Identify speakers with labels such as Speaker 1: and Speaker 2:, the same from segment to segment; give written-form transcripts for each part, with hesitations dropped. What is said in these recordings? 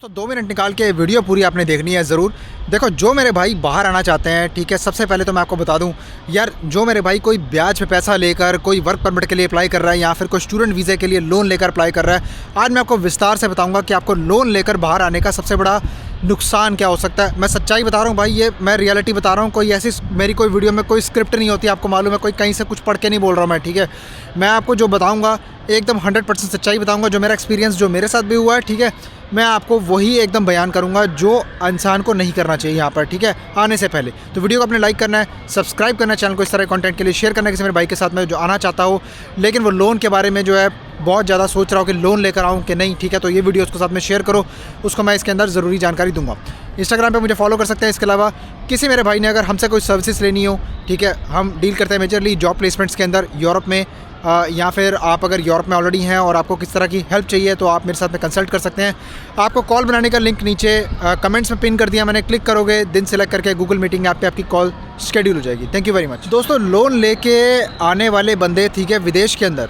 Speaker 1: दोस्तों 2 मिनट निकाल के वीडियो पूरी आपने देखनी है ज़रूर। देखो, जो मेरे भाई बाहर आना चाहते हैं, ठीक है, सबसे पहले तो मैं आपको बता दूं यार, जो मेरे भाई कोई ब्याज पे पैसा लेकर कोई वर्क परमिट के लिए अप्लाई कर रहा है या फिर कोई स्टूडेंट वीज़े के लिए लोन लेकर अप्लाई कर रहा है, आज मैं आपको विस्तार से बताऊंगा कि आपको लोन लेकर बाहर आने का सबसे बड़ा नुकसान क्या हो सकता है। मैं सच्चाई बता रहा हूँ भाई, ये मैं रियलिटी बता रहा हूँ। कोई ऐसी मेरी कोई वीडियो में कोई स्क्रिप्ट नहीं होती, आपको मालूम है, कोई कहीं से कुछ पढ़ के नहीं बोल रहा हूँ मैं, ठीक है। मैं आपको जो बताऊँगा एकदम 100% सच्चाई बताऊँगा, जो मेरा एक्सपीरियंस जो मेरे साथ भी हुआ है, ठीक है। मैं आपको वही एकदम बयान करूंगा जो इंसान को नहीं करना चाहिए यहाँ पर, ठीक है, आने से पहले। तो वीडियो को आपने लाइक करना है, सब्सक्राइब करना है चैनल को इस तरह कंटेंट के लिए, शेयर करना है किसी मेरे भाई के साथ में जो आना चाहता हो, लेकिन वो लोन के बारे में जो है बहुत ज़्यादा सोच रहा हो कि लोन लेकर आऊँ कि नहीं, ठीक है। तो ये वीडियो उसके साथ में शेयर करो, उसको मैं इसके अंदर ज़रूरी जानकारी दूंगा। इंस्टाग्राम पे मुझे फॉलो कर सकते हैं। इसके अलावा किसी मेरे भाई ने अगर हमसे कोई सर्विसेज लेनी हो, ठीक है, हम डील करते हैं मेजरली जॉब प्लेसमेंट्स के अंदर यूरोप में, या फिर आप अगर यूरोप में ऑलरेडी हैं और आपको किस तरह की हेल्प चाहिए तो आप मेरे साथ में कंसल्ट कर सकते हैं। आपको कॉल बनाने का लिंक नीचे कमेंट्स में पिन कर दिया मैंने, क्लिक करोगे, दिन सेलेक्ट करके गूगल मीटिंग ऐप पे आपकी कॉल शेड्यूल हो जाएगी। Thank you very much. दोस्तों, लोन लेके आने वाले बंदे, ठीक है, विदेश के अंदर,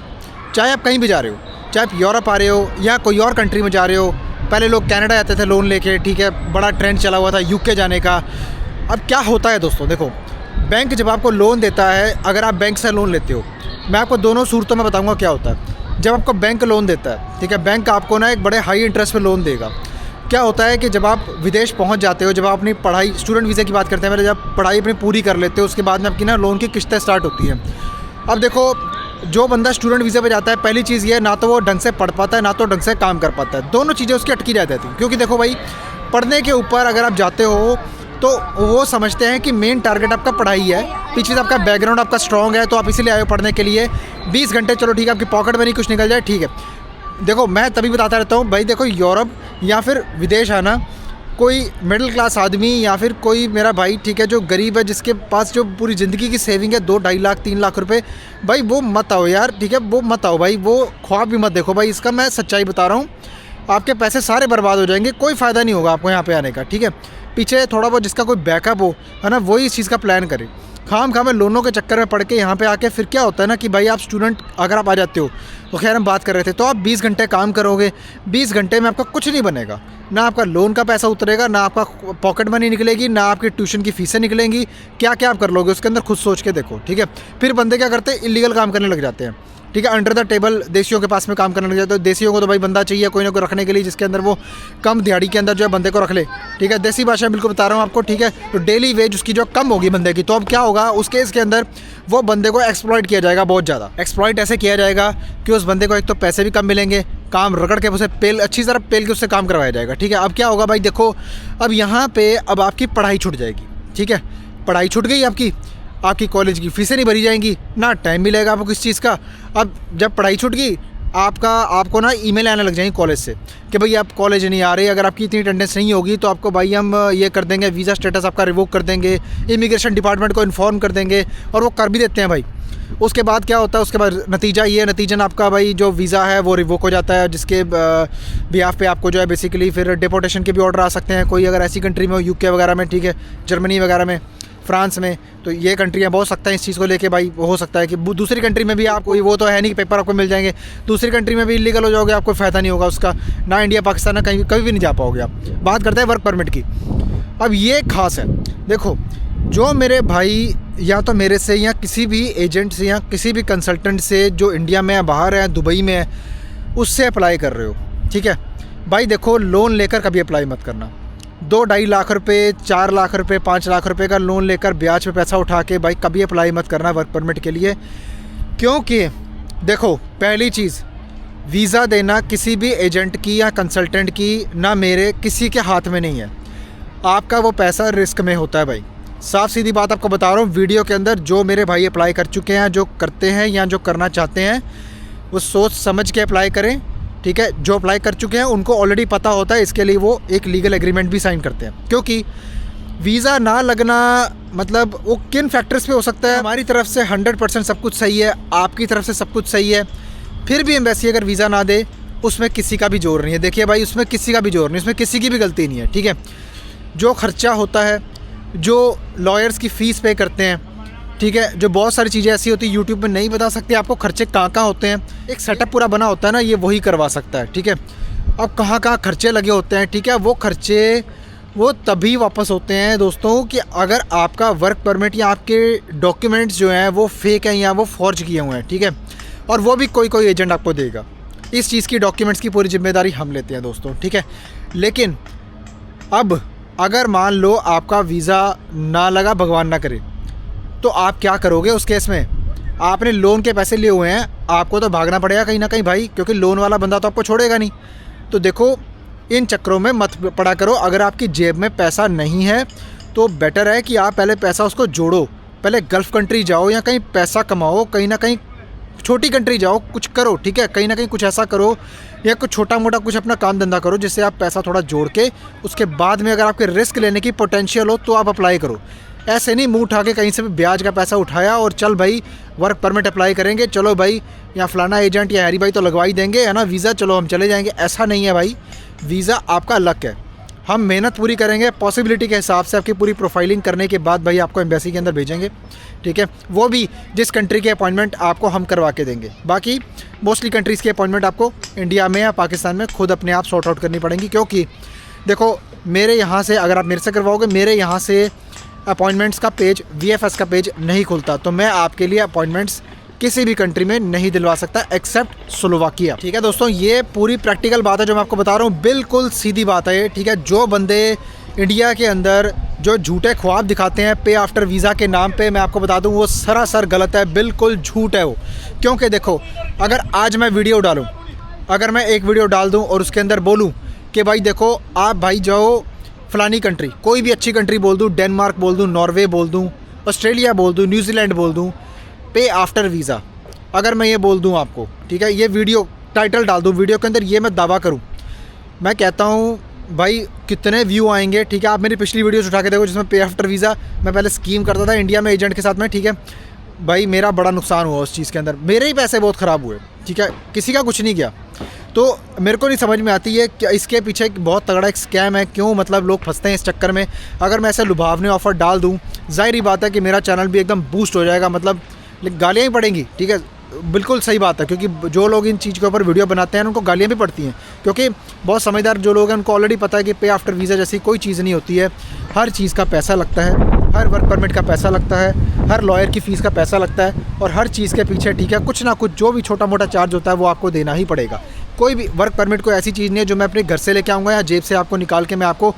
Speaker 1: चाहे आप कहीं भी जा रहे हो, चाहे आप यूरोप आ रहे हो या कोई और कंट्री में जा रहे हो, पहले लोग कनाडा जाते थे लोन लेके, ठीक है, बड़ा ट्रेंड चला हुआ था यूके जाने का। अब क्या होता है दोस्तों, देखो, बैंक जब आपको लोन देता है, अगर आप बैंक से लोन लेते हो, मैं आपको दोनों सूरतों में बताऊंगा क्या होता है। जब आपको बैंक लोन देता है, ठीक है, बैंक आपको ना एक बड़े हाई इंटरेस्ट पे लोन देगा। क्या होता है कि जब आप विदेश पहुंच जाते हो, जब आप अपनी पढ़ाई, स्टूडेंट वीज़े की बात करते हैं, जब पढ़ाई अपनी पूरी कर लेते हो, उसके बाद में आपकी ना लोन की किस्तें स्टार्ट होती हैं। अब देखो, जो बंदा स्टूडेंट वीज़े पे जाता है, पहली चीज़ ये, ना तो वो ढंग से पढ़ पाता है, ना तो ढंग से काम कर पाता है। दोनों चीज़ें उसकी अटकी रह जाती हैं। क्योंकि देखो भाई, पढ़ने के ऊपर अगर आप जाते हो तो वो समझते हैं कि मेन टारगेट आपका पढ़ाई है, पीछे से आपका बैकग्राउंड आपका स्ट्रॉन्ग है, तो आप इसीलिए आए हो पढ़ने के लिए। 20 घंटे चलो ठीक है, आपकी पॉकेट में नहीं कुछ निकल जाए, ठीक है। देखो, मैं तभी बताता रहता हूँ भाई, देखो, यूरोप या फिर विदेश आना, कोई मिडिल क्लास आदमी या फिर कोई मेरा भाई, ठीक है, जो गरीब है, जिसके पास जो पूरी ज़िंदगी की सेविंग है 2-2.5 लाख 3 लाख रुपए, भाई वो मत आओ यार, ठीक है, वो मत आओ भाई, वो ख्वाब भी मत देखो भाई। इसका मैं सच्चाई बता रहा हूँ, आपके पैसे सारे बर्बाद हो जाएंगे, कोई फ़ायदा नहीं होगा आपको यहाँ पे आने का, ठीक है। पीछे थोड़ा बहुत जिसका कोई बैकअप हो, है ना, वही इस चीज़ का प्लान करे। खाम में लोनों के चक्कर में पड़ के यहाँ पे आके फिर क्या होता है ना कि भाई आप स्टूडेंट अगर आप आ जाते हो, तो खैर हम बात कर रहे थे, तो आप 20 घंटे काम करोगे, 20 घंटे में आपका कुछ नहीं बनेगा, ना आपका लोन का पैसा उतरेगा, ना आपका पॉकेट मनी निकलेगी, ना आपकी ट्यूशन की फीसें निकलेंगी। क्या क्या आप कर लोगे उसके अंदर, खुद सोच के देखो, ठीक है। फिर बंदे क्या करते हैं, इलीगल काम करने लग जाते हैं, ठीक है, अंडर द टेबल देसियों के पास में काम करने लग जाते हैं। देसियों को तो भाई बंदा चाहिए कोई ना कोई रखने के लिए, जिसके अंदर वो कम दिहाड़ी के अंदर जो है बंदे को रख ले, ठीक है। देसी भाषा में बिल्कुल बता रहा हूँ आपको, ठीक है। तो डेली वेज उसकी जो कम होगी बंदे की, तो अब क्या होगा, उस केस के अंदर वो बंदे को एक्सप्लॉइट किया जाएगा, बहुत ज़्यादा एक्सप्लॉइट ऐसे किया जाएगा कि उस बंदे को एक तो पैसे भी कम मिलेंगे, काम रगड़ के उसे अच्छी तरह पेल के उससे काम करवाया जाएगा, ठीक है। अब क्या होगा भाई, देखो, अब यहाँ पे अब आपकी पढ़ाई छूट जाएगी, ठीक है, पढ़ाई छूट गई आपकी कॉलेज की फीसें नहीं भरी जाएंगी, ना टाइम मिलेगा आपको किस चीज़ का। अब जब पढ़ाई छूट गई, आपको ना ईमेल आने लग जाएंगी कॉलेज से कि भाई आप कॉलेज नहीं आ रहे, अगर आपकी इतनी अटेंडेंस नहीं होगी तो आपको भाई हम ये कर देंगे, वीज़ा स्टेटस आपका रिवोक कर देंगे, इमिग्रेशन डिपार्टमेंट को इन्फॉर्म कर देंगे, और वो कर भी देते हैं भाई। उसके बाद क्या होता है, उसके बाद नतीजन आपका भाई जो वीज़ा है वो रिवोक हो जाता है, जिसके बिहाफ पे आपको जो है बेसिकली फिर डिपोर्टेशन के भी ऑर्डर आ सकते हैं, कोई अगर ऐसी कंट्री में हो, यूके वगैरह में, ठीक है, जर्मनी वगैरह में, फ्रांस में, तो ये कंट्रियाँ बहुत सकता है इस चीज़ को लेके भाई। हो सकता है कि दूसरी कंट्री में भी आपको, वो तो है नहीं कि पेपर आपको मिल जाएंगे, दूसरी कंट्री में भी इलीगल हो जाओगे, आपको फ़ायदा नहीं होगा उसका, ना इंडिया पाकिस्तान, ना कहीं कभी भी नहीं जा पाओगे आप। बात करते हैं वर्क परमिट की। अब ये खास है, देखो, जो मेरे भाई या तो मेरे से या किसी भी एजेंट से या किसी भी कंसल्टेंट से जो इंडिया में है, बाहर है, दुबई में है, उससे अप्लाई कर रहे हो, ठीक है भाई, देखो, लोन लेकर कभी अप्लाई मत करना। 2-2.5 लाख रुपए, 4 लाख रुपए, 5 लाख रुपए का लोन लेकर ब्याज पे पैसा उठा के भाई कभी अप्लाई मत करना वर्क परमिट के लिए। क्योंकि देखो, पहली चीज़, वीज़ा देना किसी भी एजेंट की या कंसल्टेंट की, ना मेरे, किसी के हाथ में नहीं है। आपका वो पैसा रिस्क में होता है भाई, साफ़ सीधी बात आपको बता रहा हूँ। वीडियो के अंदर जो मेरे भाई अप्लाई कर चुके हैं, जो करते हैं या जो करना चाहते हैं, वो सोच समझ के अप्लाई करें, ठीक है। जो अप्लाई कर चुके हैं उनको ऑलरेडी पता होता है, इसके लिए वो एक लीगल एग्रीमेंट भी साइन करते हैं। क्योंकि वीज़ा ना लगना मतलब वो किन फैक्टर्स पे हो सकता है, हमारी तरफ से 100% सब कुछ सही है, आपकी तरफ से सब कुछ सही है, फिर भी एम्बेसी अगर वीज़ा ना दे, उसमें किसी का भी जोर नहीं है। देखिए भाई, उसमें किसी का भी जोर नहीं, उसमें किसी की भी गलती नहीं है, ठीक है। जो खर्चा होता है, जो लॉयर्स की फ़ीस पे करते हैं, ठीक है, जो बहुत सारी चीज़ें ऐसी होती है यूट्यूब में नहीं बता सकते आपको खर्चे कहाँ कहाँ होते हैं, एक सेटअप पूरा बना होता है ना, ये वही करवा सकता है, ठीक है। अब कहाँ कहाँ खर्चे लगे होते हैं, ठीक है, वो खर्चे वो तभी वापस होते हैं दोस्तों कि अगर आपका वर्क परमिट या आपके डॉक्यूमेंट्स जो हैं वो फेक हैं या वो फॉर्ज किए हुए हैं, ठीक है, और वो भी कोई एजेंट आपको देगा। इस चीज़ की डॉक्यूमेंट्स की पूरी जिम्मेदारी हम लेते हैं दोस्तों, ठीक है। लेकिन अब अगर मान लो आपका वीज़ा ना लगा, भगवान ना करे, तो आप क्या करोगे उस केस में? आपने लोन के पैसे लिए हुए हैं, आपको तो भागना पड़ेगा कहीं ना कहीं भाई, क्योंकि लोन वाला बंदा तो आपको छोड़ेगा नहीं। तो देखो, इन चक्करों में मत पड़ा करो। अगर आपकी जेब में पैसा नहीं है तो बेटर है कि आप पहले पैसा उसको जोड़ो, पहले गल्फ़ कंट्री जाओ या कहीं पैसा कमाओ, कहीं ना कहीं छोटी कंट्री जाओ, कुछ करो, ठीक है, कहीं ना कहीं कुछ ऐसा करो या कुछ छोटा मोटा कुछ अपना काम धंधा करो जिससे आप पैसा थोड़ा जोड़ के उसके बाद में अगर आपके रिस्क लेने की पोटेंशियल हो तो आप अप्लाई करो। ऐसे नहीं मुंह उठा के कहीं से भी ब्याज का पैसा उठाया और चल भाई वर्क परमिट अप्लाई करेंगे, चलो भाई या फलाना एजेंट या हैरी भाई तो लगवा ही देंगे, है ना, वीज़ा, चलो हम चले जाएंगे। ऐसा नहीं है भाई, वीज़ा आपका लक है। हम मेहनत पूरी करेंगे, पॉसिबिलिटी के हिसाब से आपकी पूरी प्रोफाइलिंग करने के बाद भाई आपको एम्बेसी के अंदर भेजेंगे, ठीक है, वो भी जिस कंट्री के अपॉइंटमेंट आपको हम करवा के देंगे। बाकी मोस्टली कंट्रीज़ की अपॉइंटमेंट आपको इंडिया में या पाकिस्तान में खुद अपने आप सॉर्ट आउट करनी पड़ेंगी, क्योंकि देखो मेरे यहाँ से अगर आप मेरे से करवाओगे, मेरे यहाँ से अपॉइंटमेंट्स का पेज, VFS का पेज नहीं खुलता, तो मैं आपके लिए अपॉइंटमेंट्स किसी भी कंट्री में नहीं दिलवा सकता एक्सेप्ट स्लोवाकिया, ठीक है दोस्तों। ये पूरी प्रैक्टिकल बात है जो मैं आपको बता रहा हूँ, बिल्कुल सीधी बात है ये, ठीक है। जो बंदे इंडिया के अंदर जो झूठे ख्वाब दिखाते हैं पे आफ्टर वीज़ा के नाम पे, मैं आपको बता दूं वो सरासर गलत है, बिल्कुल झूठ है वो। क्योंकि देखो, अगर आज मैं वीडियो डालूं, अगर मैं एक वीडियो डाल दूं और उसके अंदर बोलूं कि भाई देखो आप भाई जाओ फलानी कंट्री, कोई भी अच्छी कंट्री बोल दूं, डेनमार्क बोल दूं, नॉर्वे बोल दूं, ऑस्ट्रेलिया बोल दूं, न्यूजीलैंड बोल दूं, पे आफ्टर वीज़ा, अगर मैं ये बोल दूं आपको, ठीक है, ये वीडियो टाइटल डाल दूं, वीडियो के अंदर ये मैं दावा करूं, मैं कहता हूं भाई कितने व्यू आएंगे, ठीक है। आप मेरी पिछली वीडियोस उठा के देखो जिसमें पे आफ्टर वीज़ा मैं पहले स्कीम करता था इंडिया में एजेंट के साथ में, ठीक है भाई, मेरा बड़ा नुकसान हुआ उस चीज़ के अंदर, मेरे ही पैसे बहुत ख़राब हुए, ठीक है, किसी का कुछ नहीं गया। तो मेरे को नहीं समझ में आती है कि इसके पीछे बहुत तगड़ा एक स्कैम है, क्यों मतलब लोग फंसते हैं इस चक्कर में। अगर मैं ऐसे लुभावने ऑफ़र डाल दूँ, जाहिर ही बात है कि मेरा चैनल भी एकदम बूस्ट हो जाएगा, मतलब गालियाँ ही पड़ेंगी, ठीक है, बिल्कुल सही बात है, क्योंकि जो लोग इन चीज़ के ऊपर वीडियो बनाते हैं उनको गालियाँ भी पड़ती हैं, क्योंकि बहुत समझदार जो लोग हैं उनको ऑलरेडी पता है कि पे आफ्टर वीज़ा जैसी कोई चीज़ नहीं होती है। हर चीज़ का पैसा लगता है, हर वर्क परमिट का पैसा लगता है, हर लॉयर की फ़ीस का पैसा लगता है, और हर चीज़ के पीछे, ठीक है, कुछ ना कुछ जो भी छोटा मोटा चार्ज होता है वो आपको देना ही पड़ेगा। कोई भी वर्क परमिट कोई ऐसी चीज़ नहीं है जो मैं अपने घर से लेके आऊँगा या जेब से आपको निकाल के मैं आपको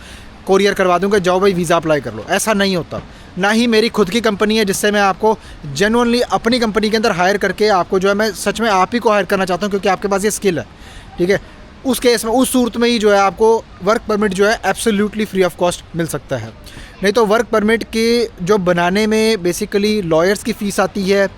Speaker 1: कोरियर करवा दूँगा, जाओ भाई वीज़ा अप्लाई कर लो, ऐसा नहीं होता। ना ही मेरी खुद की कंपनी है जिससे मैं आपको जेन्युइनली अपनी कंपनी के अंदर हायर करके आपको जो है मैं सच में आप ही को हायर करना चाहता हूँ, क्योंकि आपके पास ये स्किल है, ठीक है। उस केस में, उस सूरत में ही जो है आपको वर्क परमिट जो है एब्सोल्युटली फ्री ऑफ कॉस्ट मिल सकता है। नहीं तो वर्क परमिट के जो बनाने में बेसिकली लॉयर्स की फ़ीस आती है,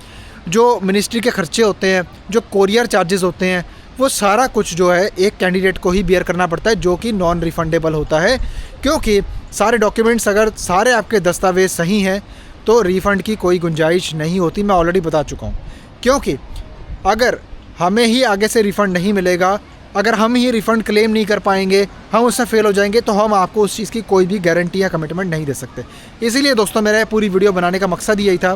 Speaker 1: जो मिनिस्ट्री के खर्चे होते हैं, जो कोरियर चार्जेस होते हैं, वो सारा कुछ जो है एक कैंडिडेट को ही बियर करना पड़ता है, जो कि नॉन रिफंडेबल होता है, क्योंकि सारे डॉक्यूमेंट्स अगर सारे आपके दस्तावेज़ सही हैं तो रिफ़ंड की कोई गुंजाइश नहीं होती, मैं ऑलरेडी बता चुका हूँ। क्योंकि अगर हमें ही आगे से रिफ़ंड नहीं मिलेगा, अगर हम ही रिफ़ंड क्लेम नहीं कर पाएंगे, हम उससे फेल हो जाएंगे, तो हम आपको उस चीज़ की कोई भी गारंटी या कमिटमेंट नहीं दे सकते। इसीलिए दोस्तों मेरा पूरी वीडियो बनाने का मकसद यही था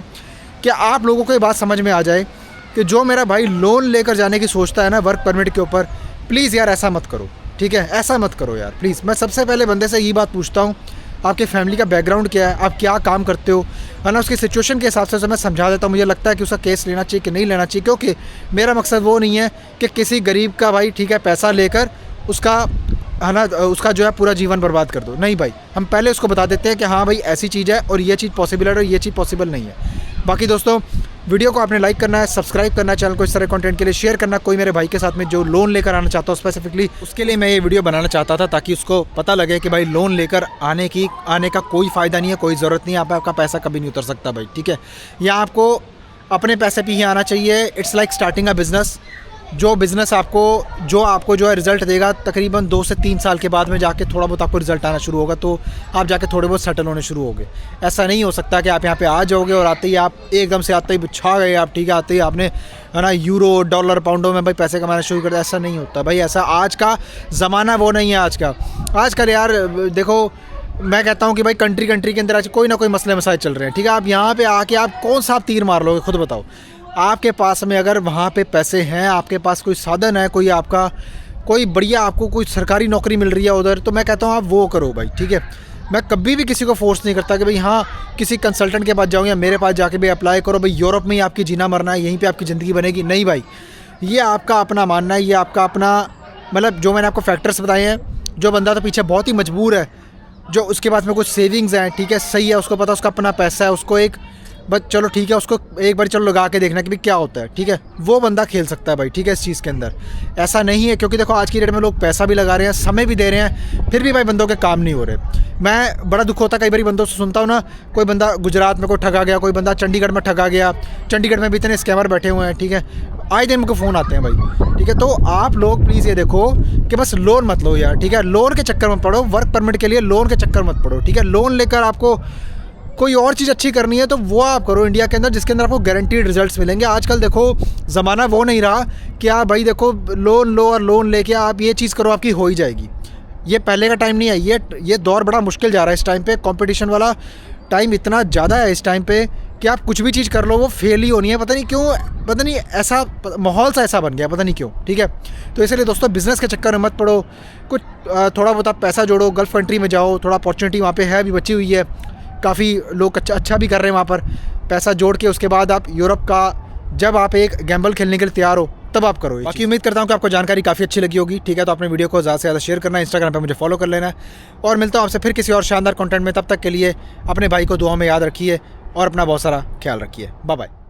Speaker 1: कि आप लोगों को ये बात समझ में आ जाए कि जो मेरा भाई लोन लेकर जाने की सोचता है ना वर्क परमिट के ऊपर, प्लीज़ यार ऐसा मत करो, ठीक है, ऐसा मत करो यार प्लीज़। मैं सबसे पहले बंदे से यही बात पूछता हूँ, आपके फैमिली का बैकग्राउंड क्या है, आप क्या काम करते हो, है ना, उसकी सिचुएशन के हिसाब से मैं समझा देता हूँ। मुझे लगता है कि उसका केस लेना चाहिए कि नहीं लेना चाहिए, क्योंकि मेरा मकसद वो नहीं है कि किसी गरीब का भाई, ठीक है, पैसा लेकर उसका, है ना, उसका जो है पूरा जीवन बर्बाद कर दो। नहीं भाई, हम पहले उसको बता देते हैं कि हाँ भाई ऐसी चीज़ है और ये चीज़ पॉसिबल है और ये चीज़ पॉसिबल नहीं है। बाकी दोस्तों वीडियो को आपने लाइक करना है, सब्सक्राइब करना है, चैनल को इस तरह कंटेंट के लिए शेयर करना। कोई मेरे भाई के साथ में जो लोन लेकर आना चाहता हो स्पेसिफिकली, उसके लिए मैं ये वीडियो बनाना चाहता था, ताकि उसको पता लगे कि भाई लोन लेकर आने का कोई फ़ायदा नहीं है, कोई ज़रूरत नहीं है, आपका पैसा कभी नहीं उतर सकता भाई, ठीक है। या आपको अपने पैसे पे ही आना चाहिए। It's like starting a business. जो बिज़नेस आपको जो है रिज़ल्ट देगा तकरीबन 2 से 3 साल के बाद में जाके थोड़ा बहुत आपको रिज़ल्ट आना शुरू होगा, तो आप जाके थोड़े बहुत सेटल होने शुरू होंगे। ऐसा नहीं हो सकता कि आप यहाँ पे आ जाओगे और आते ही आप एकदम से आते ही छा गए आप, ठीक है, आते ही आपने, है ना, यूरो डॉलर पाउंडों में भाई पैसे कमाना शुरू कर दिया। ऐसा नहीं होता भाई, ऐसा आज का ज़माना वो नहीं है। आजकल यार देखो, मैं कहता हूँ कि भाई कंट्री के अंदर आज कोई ना कोई मसले मसाइल चल रहे हैं, ठीक है। आप यहाँ पे आके आप कौन सा तीर मार लोगे, खुद बताओ। आपके पास में अगर वहाँ पे पैसे हैं, आपके पास कोई साधन है, कोई आपका कोई बढ़िया आपको कोई सरकारी नौकरी मिल रही है उधर, तो मैं कहता हूँ आप वो करो भाई, ठीक है। मैं कभी भी किसी को फोर्स नहीं करता कि भाई हाँ किसी कंसल्टेंट के पास जाओ या मेरे पास जाके भी अप्लाई करो, भाई यूरोप में ही आपकी जीना मरना है, यहीं पे आपकी ज़िंदगी बनेगी। नहीं भाई, ये आपका अपना मानना है, ये आपका अपना, मतलब जो मैंने आपको फैक्टर्स बताए हैं। जो बंदा तो पीछे बहुत ही मजबूर है, जो उसके पास में कुछ सेविंग्स हैं, ठीक है, सही है, उसको पता उसका अपना पैसा है, उसको एक बस चलो ठीक है, उसको एक बार चलो लगा के देखना कि भाई क्या होता है, ठीक है, वो बंदा खेल सकता है भाई, ठीक है। इस चीज़ के अंदर ऐसा नहीं है, क्योंकि देखो आज की डेट में लोग पैसा भी लगा रहे हैं, समय भी दे रहे हैं, फिर भी भाई बंदों के काम नहीं हो रहे। मैं बड़ा दुख होता है कई बार बंदों से सुनता हूँ ना, कोई बंदा गुजरात में कोई ठगा गया, कोई बंदा चंडीगढ़ में ठगा गया, चंडीगढ़ में भी इतने स्कैमर बैठे हुए हैं, ठीक है, आए दिन मुझको फ़ोन आते हैं भाई, ठीक है। तो आप लोग प्लीज़ ये देखो कि बस लोन मत लो यार, ठीक है, लोन के चक्कर मत पड़ो, वर्क परमिट के लिए लोन के चक्कर मत पड़ो, ठीक है। लोन लेकर आपको कोई और चीज़ अच्छी करनी है तो वो आप करो इंडिया के अंदर, जिसके अंदर आपको गारंटीड रिजल्ट्स मिलेंगे। आजकल देखो ज़माना वो नहीं रहा कि आप भाई देखो लोन लो और लोन लेके आप ये चीज़ करो आपकी हो ही जाएगी। ये पहले का टाइम नहीं है, ये दौर बड़ा मुश्किल जा रहा है इस टाइम पे। कंपटीशन वाला टाइम इतना ज़्यादा है इस टाइम पे कि आप कुछ भी चीज़ कर लो वो फेल ही होनी है। पता नहीं क्यों, पता नहीं ऐसा माहौल सा ऐसा बन गया, पता नहीं क्यों, ठीक है। तो इसलिए दोस्तों बिज़नेस के चक्कर में मत पड़ो, कुछ थोड़ा बहुत आप पैसा जोड़ो, गल्फ़ कंट्री में जाओ, थोड़ा अपॉर्चुनिटी वहाँ पे है अभी बची हुई है, काफ़ी लोग अच्छा भी कर रहे हैं वहाँ पर। पैसा जोड़ के उसके बाद आप यूरोप का, जब आप एक गैम्बल खेलने के लिए तैयार हो तब आप करो। बाकी उम्मीद करता हूँ कि आपको जानकारी काफ़ी अच्छी लगी होगी, ठीक है। तो अपने वीडियो को ज़्यादा से ज़्यादा शेयर करना है, इंस्टाग्राम पे मुझे फॉलो कर लेना है, और मिलता हूँ आपसे फिर किसी और शानदार कंटेंट में। तब तक के लिए अपने भाई को दुआ में याद रखिए और अपना बहुत सारा ख्याल रखिए। Bye bye.